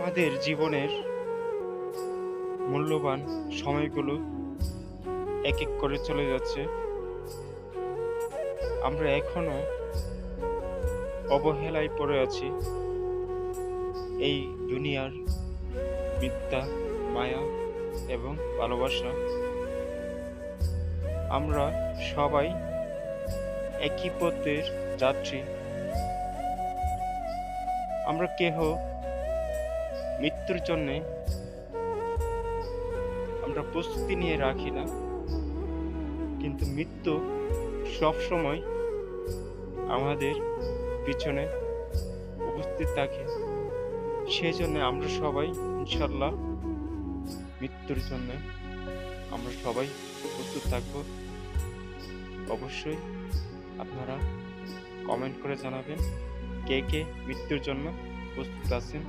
আমাদের জীবনের মূল্যবান সময়গুলো এক এক করে চলে যাচ্ছে। আমরা এখনো অবহেলায় পড়ে আছি এই দুনিয়ার মিথ্যা, মায়া এবং ভালোবাসা। আমরা সবাই একই পথের যাত্রী। আমরা কেহ মৃত্যুর জন্যে আমরা প্রস্তুতি নিয়ে রাখি না, কিন্তু মৃত্যু সবসময় আমাদের পিছনে উপস্থিত থাকে। সেজন্য আমরা সবাই ইনশাল্লাহ মৃত্যুর জন্য আমরা সবাই প্রস্তুত থাকব। অবশ্যই আপনারা কমেন্ট করে জানাবেন কে কে মৃত্যুর জন্য প্রস্তুত আছেন।